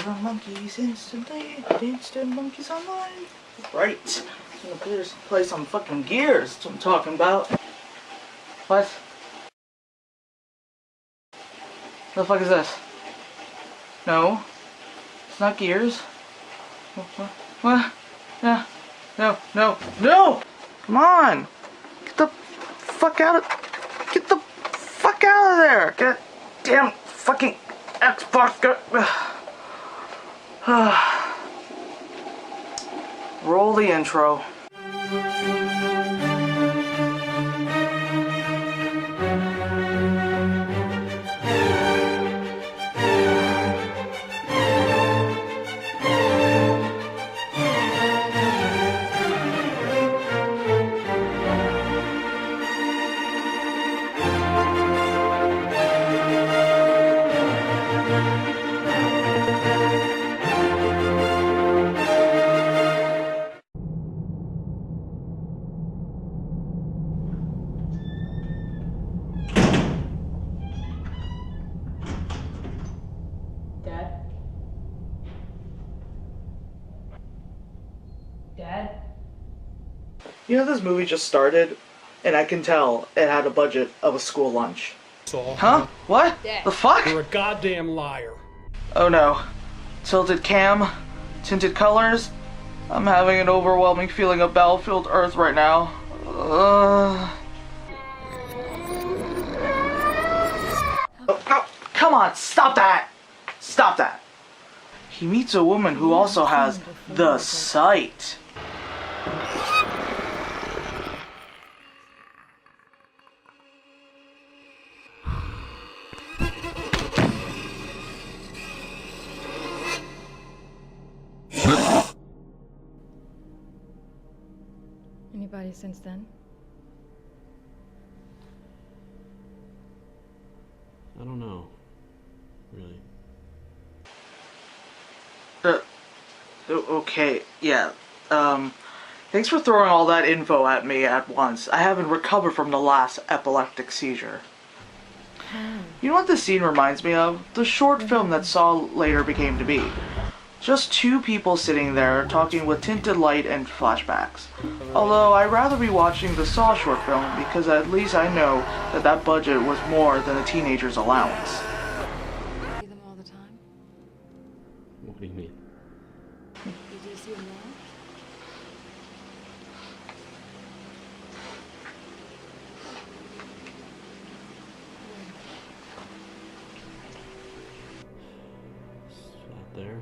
Several monkeys instantly, instant monkeys online. Right. I'm gonna play some fucking Gears, that's what I'm talking about. What? The fuck is this? No. It's not Gears. What? Yeah. No, no, no! Come on! Get the fuck out of... Get the fuck out of there! God damn fucking Xbox... Roll the intro. Dad? You know, this movie just started, and I can tell it had a budget of a school lunch. Huh? What? Dad. The fuck? You're a goddamn liar. Oh no. Tilted cam? Tinted colors? I'm having an overwhelming feeling of battlefield Earth right now. Oh, come on, stop that! Stop that! He meets a woman who also has the sight. Anybody since then? I don't know. Really. Okay, yeah. Thanks for throwing all that info at me at once. I haven't recovered from the last epileptic seizure. You know what this scene reminds me of? The short film that Saw later became to be. Just two people sitting there talking with tinted light and flashbacks. Although I'd rather be watching the Saw short film because at least I know that that budget was more than a teenager's allowance. See them all the time? What do you mean? Do you see them now? It's not there.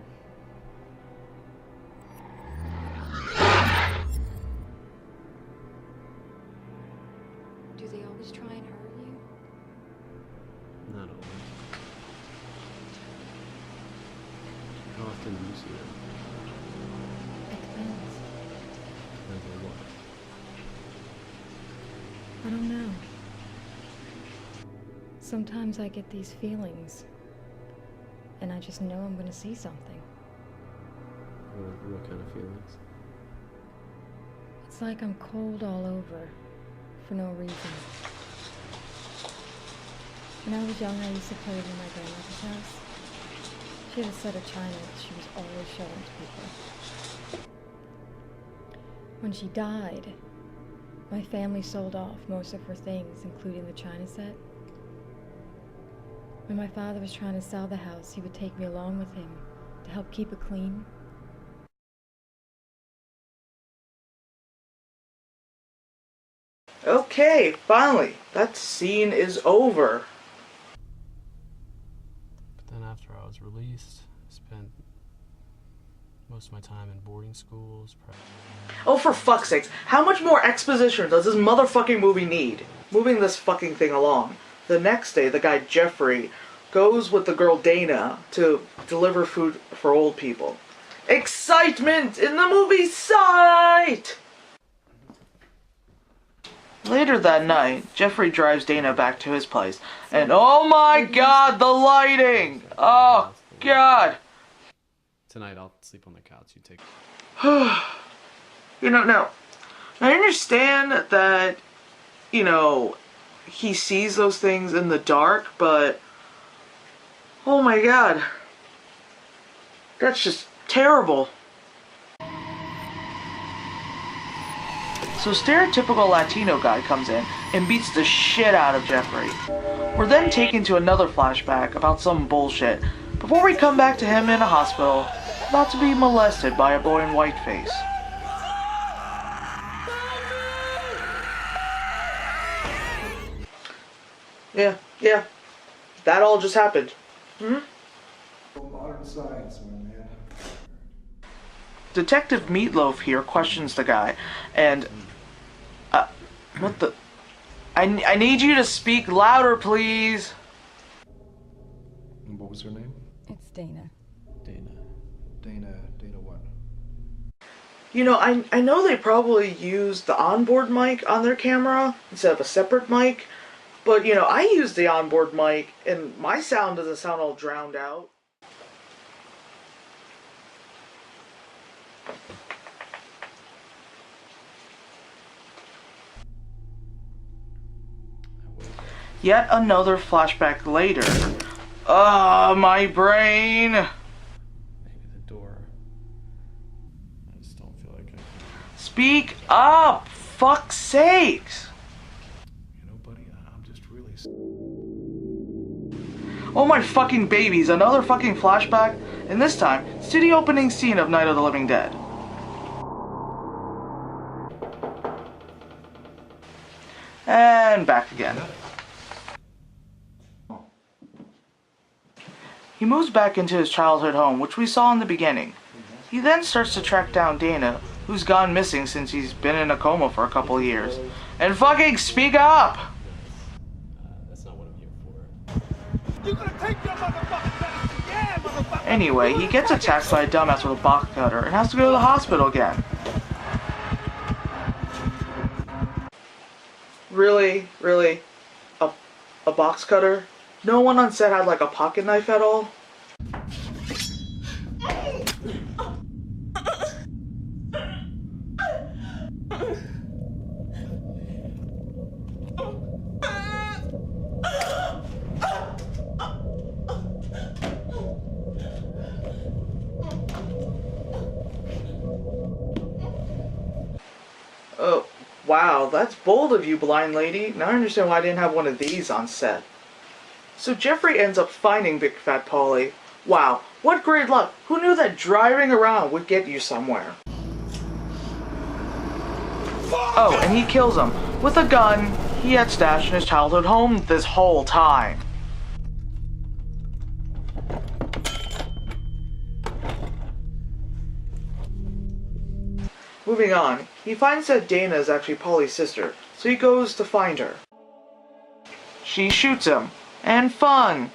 Do they always try and hurt you? Not always. How often do you see them? It depends. Depends on what. I don't know. Sometimes I get these feelings, and I just know I'm gonna see something. What kind of feelings? It's like I'm cold all over, for no reason. When I was young, I used to play in my grandmother's house. She had a set of china that she was always showing to people. When she died, my family sold off most of her things, including the china set. When my father was trying to sell the house, he would take me along with him to help keep it clean. Okay, finally, that scene is over. But then after I was released, I spent most of my time in boarding schools. Oh, for fuck's sakes, how much more exposition does this motherfucking movie need? Moving this fucking thing along. The next day, the guy Jeffrey goes with the girl Dana to deliver food for old people. Excitement in the movie Sight! Later that night, Jeffrey drives Dana back to his place, and oh my god, the lighting! Oh god! Tonight I'll sleep on the couch. You take. You know, now, I understand that, you know, he sees those things in the dark, but oh my god. That's just terrible. So stereotypical Latino guy comes in and beats the shit out of Jeffrey. We're then taken to another flashback about some bullshit before we come back to him in a hospital, about to be molested by a boy in whiteface. Yeah. That all just happened. Modern science, my man. Detective Meatloaf here questions the guy, and what the? I need you to speak louder, please. And what was her name? It's Dana. Dana what? You know, I know they probably used the onboard mic on their camera instead of a separate mic, but you know, I use the onboard mic and my sound doesn't sound all drowned out. Yet another flashback later. My brain! Maybe the door. I just don't feel like I can. Speak up! Fuck's sakes! You know, buddy, I'm just really... Oh my fucking babies, another fucking flashback, and this time, it's to the opening scene of Night of the Living Dead. And back again. He moves back into his childhood home, which we saw in the beginning. He then starts to track down Dana, who's gone missing since he's been in a coma for a couple of years. And fucking speak up! That's not what I'm here for. You gonna take your motherfucking medicine? Yeah, motherfucker! Anyway, he gets attacked by a dumbass with a box cutter and has to go to the hospital again. Really? Really? A box cutter? No one on set had like a pocket knife at all? Oh, wow, that's bold of you, blind lady. Now I understand why I didn't have one of these on set. So Jeffrey ends up finding Big Fat Paulie. Wow, what great luck. Who knew that driving around would get you somewhere? Oh, and he kills him with a gun he had stashed in his childhood home this whole time. Moving on, he finds that Dana is actually Paulie's sister, so he goes to find her. She shoots him. And fun!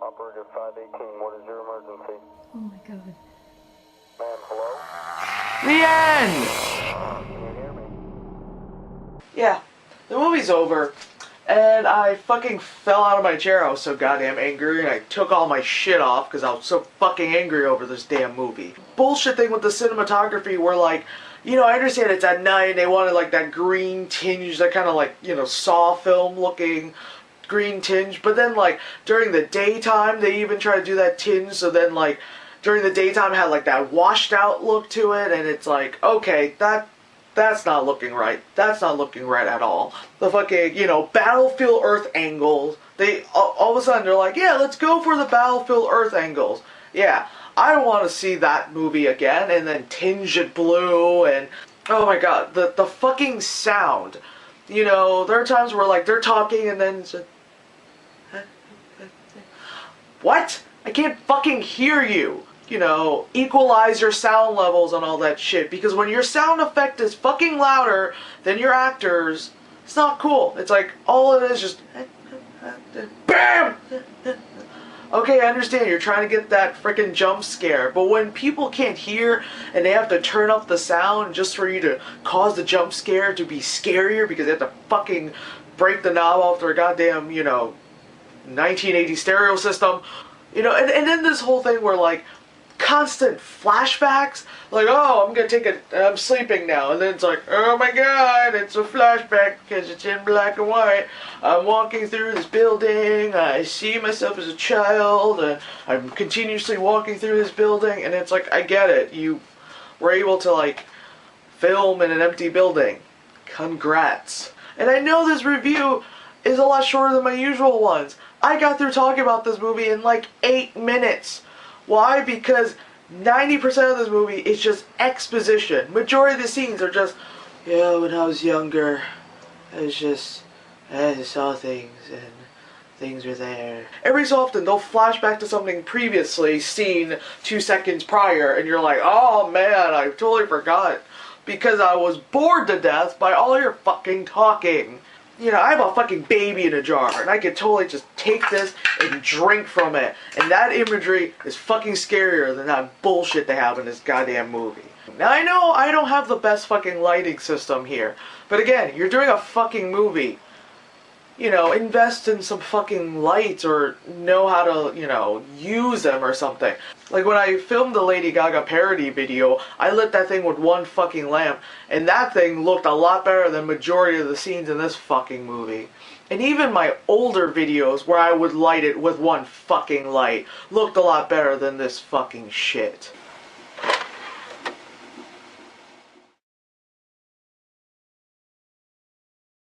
Operator 518, what is your emergency? Oh my god. Ma'am, hello? The end! Can you hear me? Yeah, the movie's over, and I fucking fell out of my chair. I was so goddamn angry, and I took all my shit off because I was so fucking angry over this damn movie. Bullshit thing with the cinematography where, like, you know, I understand it's at night and they wanted like that green tinge, that kind of like, you know, Saw film looking green tinge, but then like during the daytime they even try to do that tinge, so then like during the daytime it had like that washed out look to it, and it's like, okay, that's not looking right. That's not looking right at all. The fucking, you know, Battlefield Earth angles, they all of a sudden they're like, yeah, let's go for the Battlefield Earth angles. Yeah, I don't want to see that movie again, and then tinge it blue, and oh my god, the fucking sound. You know, there are times where like they're talking and then it's what? I can't fucking hear you. You know, equalize your sound levels and all that shit, because when your sound effect is fucking louder than your actors, it's not cool. It's like all it is just BAM! Okay, I understand you're trying to get that freaking jump scare, but when people can't hear and they have to turn up the sound just for you to cause the jump scare to be scarier because they have to fucking break the knob off their goddamn, you know, 1980 stereo system, you know, and then this whole thing where like constant flashbacks. Like, oh, I'm sleeping now. And then it's like, oh my god, it's a flashback because it's in black and white. I'm walking through this building. I see myself as a child. And I'm continuously walking through this building. And it's like, I get it. You were able to, like, film in an empty building. Congrats. And I know this review is a lot shorter than my usual ones. I got through talking about this movie in like 8 minutes. Why? Because 90% of this movie is just exposition. Majority of the scenes are just, yeah, when I was younger, I saw things and things were there. Every so often they'll flash back to something previously seen 2 seconds prior and you're like, oh man, I totally forgot. Because I was bored to death by all your fucking talking. You know, I have a fucking baby in a jar, and I could totally just take this and drink from it. And that imagery is fucking scarier than that bullshit they have in this goddamn movie. Now, I know I don't have the best fucking lighting system here. But again, you're doing a fucking movie. You know, invest in some fucking lights or know how to, you know, use them or something. Like when I filmed the Lady Gaga parody video, I lit that thing with one fucking lamp, and that thing looked a lot better than majority of the scenes in this fucking movie. And even my older videos where I would light it with one fucking light looked a lot better than this fucking shit.